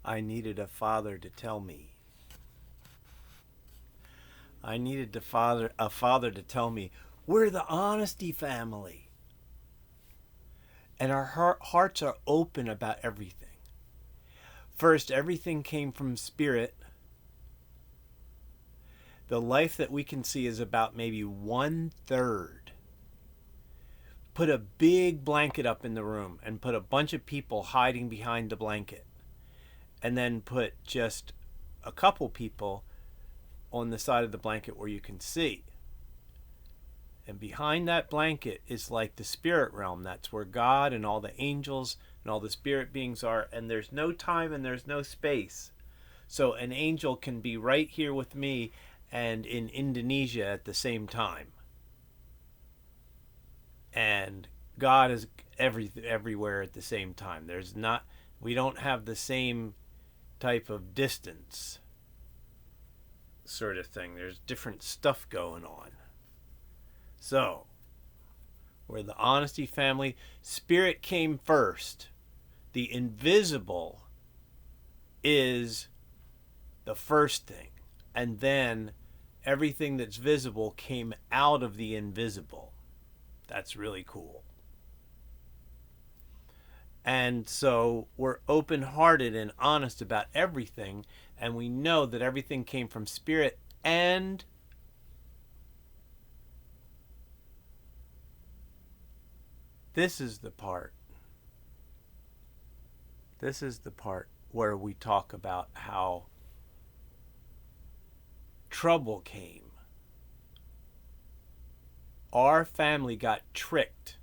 I needed a father to tell me. I needed a father to tell me, we're the honesty family. And our hearts are open about everything. First, everything came from spirit. The life that we can see is about maybe 1/3. Put a big blanket up in the room and put a bunch of people hiding behind the blanket. And then put just a couple people on the side of the blanket where you can see. And behind that blanket is like the spirit realm. That's where God and all the angels and all the spirit beings are. And there's no time and there's no space. So an angel can be right here with me and in Indonesia at the same time. And God is everywhere at the same time. We don't have the same type of distance sort of thing. There's different stuff going on. So, we're the honesty family. Spirit came first. The invisible is the first thing. And then everything that's visible came out of the invisible. That's really cool. And so we're open hearted and honest about everything. And we know that everything came from spirit. And this is the part. This is the part where we talk about how trouble came. Our family got tricked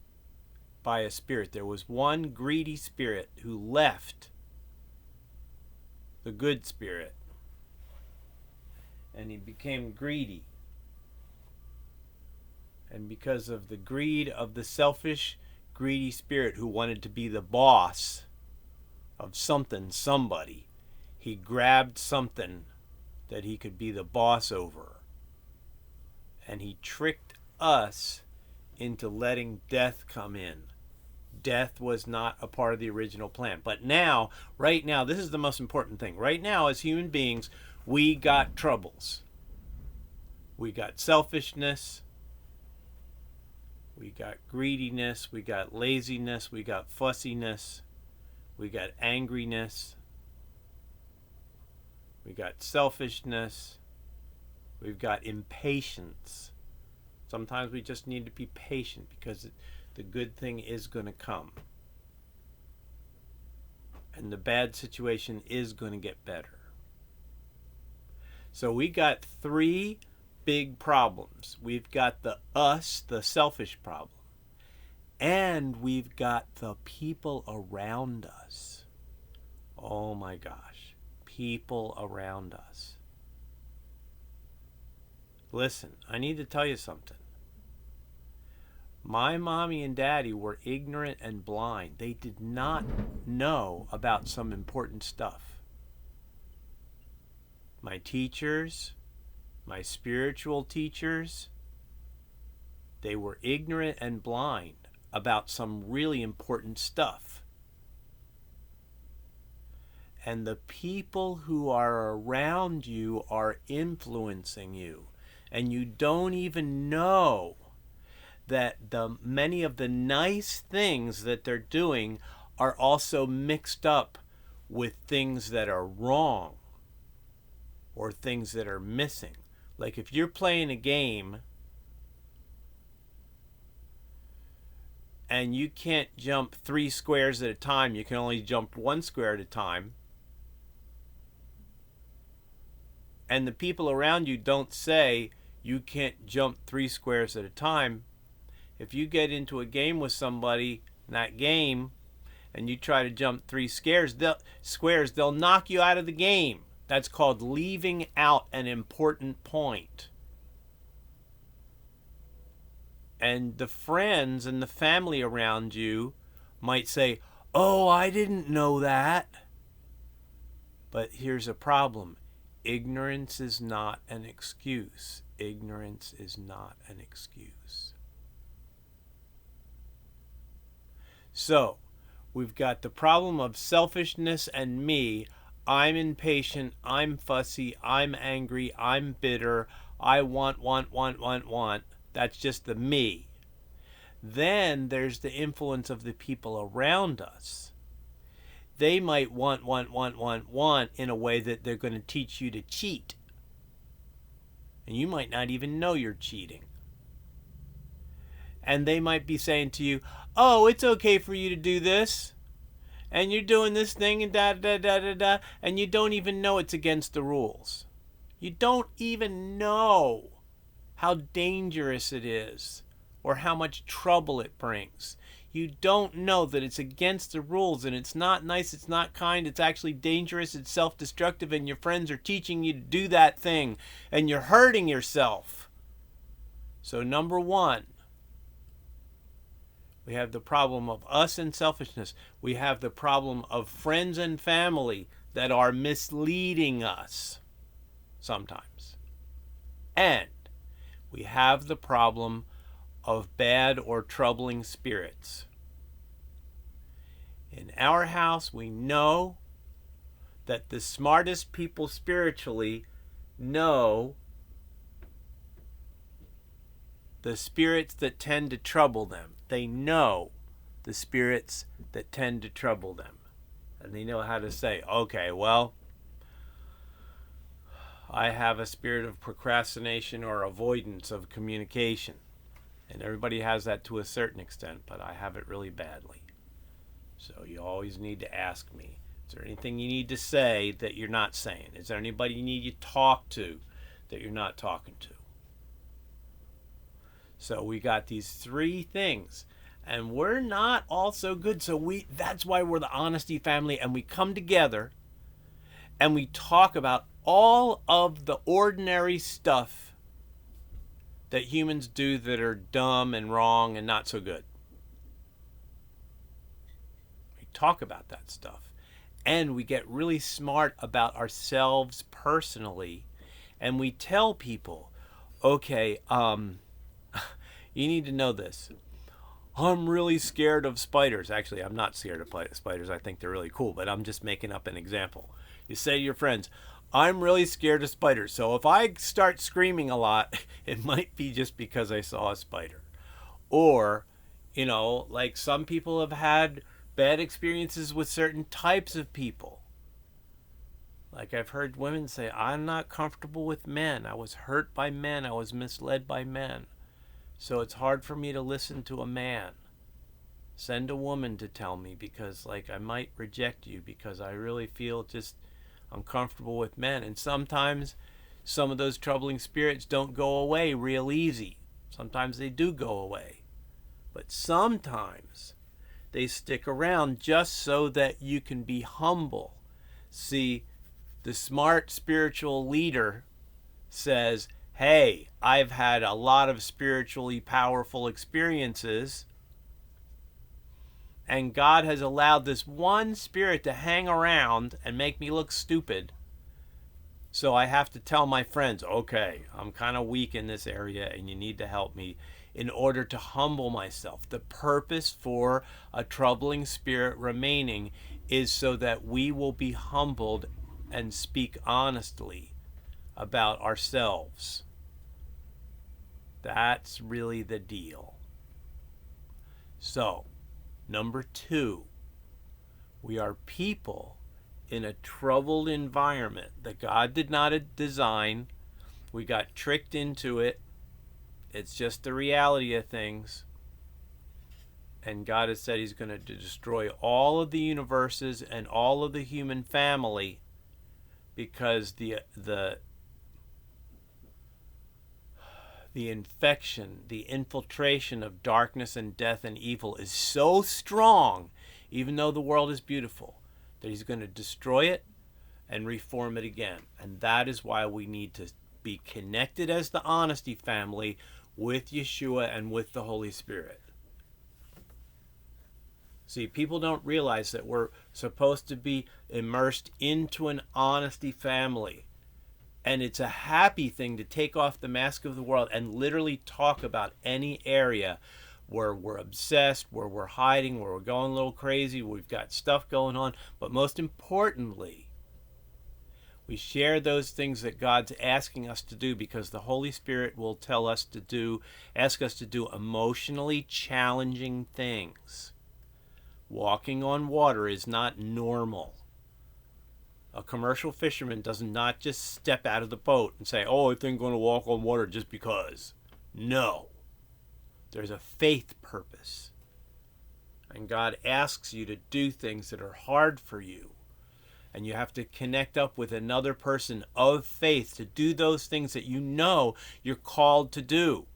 by a spirit. There was one greedy spirit who left the good spirit, and he became greedy. And because of the greed of the selfish, greedy spirit who wanted to be the boss of somebody, he grabbed something that he could be the boss over. And he tricked us into letting death come in. Death was not a part of the original plan. But now, right now, this is the most important thing. Right now, as human beings, we got troubles. We got selfishness. We got greediness. We got laziness. We got fussiness. We got angriness. We got selfishness. We've got impatience. Sometimes we just need to be patient because the good thing is going to come. And the bad situation is going to get better. So we got 3 big problems. We've got the selfish problem. And we've got the people around us. Oh my gosh. People around us. Listen, I need to tell you something. My mommy and daddy were ignorant and blind. They did not know about some important stuff. My teachers, my spiritual teachers, they were ignorant and blind about some really important stuff. And the people who are around you are influencing you. And you don't even know that many of the nice things that they're doing are also mixed up with things that are wrong or things that are missing. Like if you're playing a game and you can't jump 3 squares at a time, you can only jump 1 square at a time, and the people around you don't say you can't jump 3 squares at a time, if you get into a game with somebody in that game and you try to jump 3 squares, they'll knock you out of the game. That's called leaving out an important point. And the friends and the family around you might say, "Oh, I didn't know that." But here's a problem. Ignorance is not an excuse. Ignorance is not an excuse. So, we've got the problem of selfishness and me. I'm impatient, I'm fussy, I'm angry, I'm bitter, I want. That's just the me. Then there's the influence of the people around us. They might want in a way that they're going to teach you to cheat. And you might not even know you're cheating. And they might be saying to you, oh, it's okay for you to do this. And you're doing this thing and da. And you don't even know it's against the rules. You don't even know how dangerous it is or how much trouble it brings. You don't know that it's against the rules and it's not nice, it's not kind, it's actually dangerous, it's self-destructive, and your friends are teaching you to do that thing and you're hurting yourself. So number one, we have the problem of us and selfishness. We have the problem of friends and family that are misleading us sometimes. And we have the problem of bad or troubling spirits. In our house, we know that the smartest people spiritually know the spirits that tend to trouble them. They know the spirits that tend to trouble them. And they know how to say, okay, well, I have a spirit of procrastination or avoidance of communication. And everybody has that to a certain extent, but I have it really badly. So you always need to ask me, is there anything you need to say that you're not saying? Is there anybody you need to talk to that you're not talking to? So we got these three things, and we're not all so good. So that's why we're the Honesty Family, and we come together and we talk about all of the ordinary stuff that humans do that are dumb and wrong and not so good. We talk about that stuff, and we get really smart about ourselves personally, and we tell people, okay, you need to know this. I'm really scared of spiders. Actually, I'm not scared of spiders. I think they're really cool, but I'm just making up an example. You say to your friends, I'm really scared of spiders. So if I start screaming a lot, it might be just because I saw a spider. Or, like some people have had bad experiences with certain types of people. Like I've heard women say, I'm not comfortable with men. I was hurt by men. I was misled by men. So it's hard for me to listen to a man. Send a woman to tell me because I might reject you because I really feel I'm comfortable with men. And sometimes some of those troubling spirits don't go away real easy. Sometimes they do go away. But sometimes they stick around just so that you can be humble. See, the smart spiritual leader says, hey, I've had a lot of spiritually powerful experiences, and God has allowed this one spirit to hang around and make me look stupid. So I have to tell my friends, okay, I'm kind of weak in this area and you need to help me in order to humble myself. The purpose for a troubling spirit remaining is so that we will be humbled and speak honestly about ourselves. That's really the deal. So, number 2, we are people in a troubled environment that God did not design. We got tricked into it. It's just the reality of things. And God has said He's going to destroy all of the universes and all of the human family because the infection, the infiltration of darkness and death and evil is so strong, even though the world is beautiful, that He's going to destroy it and reform it again. And that is why we need to be connected as the Honesty Family with Yeshua and with the Holy Spirit. See, people don't realize that we're supposed to be immersed into an honesty family. And it's a happy thing to take off the mask of the world and literally talk about any area where we're obsessed, where we're hiding, where we're going a little crazy, where we've got stuff going on. But most importantly, We share those things that God's asking us to do, because the Holy Spirit will ask us to do emotionally challenging things. Walking on water is not normal. A commercial fisherman does not just step out of the boat and say, "Oh, I think I'm going to walk on water just because." No. There's a faith purpose. And God asks you to do things that are hard for you. And you have to connect up with another person of faith to do those things that you know you're called to do.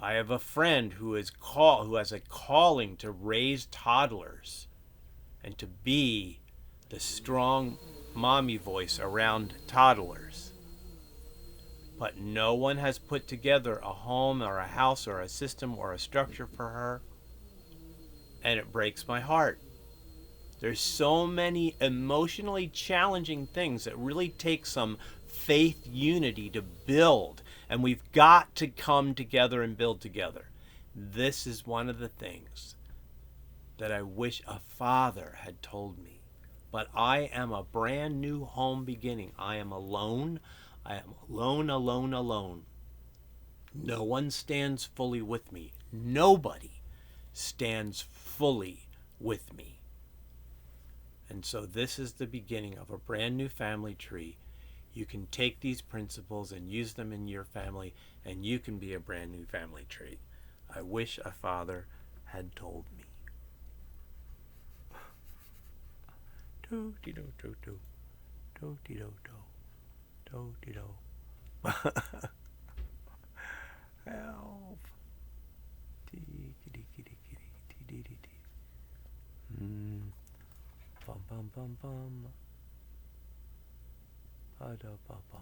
I have a friend who has a calling to raise toddlers and to be the strong mommy voice around toddlers. But no one has put together a home or a house or a system or a structure for her. And it breaks my heart. There's so many emotionally challenging things that really take some faith unity to build. And we've got to come together and build together. This is one of the things that I wish a father had told me. But I am a brand new home beginning. I am alone. I am alone, alone, alone. No one stands fully with me. Nobody stands fully with me. And so this is the beginning of a brand new family tree. You can take these principles and use them in your family, and you can be a brand new family tree. I wish a father had told me. Do-de-do-do-do. Do-de-do-do. Do-de-do. Help. Bum bum bum bum. Ba-da-ba-bum.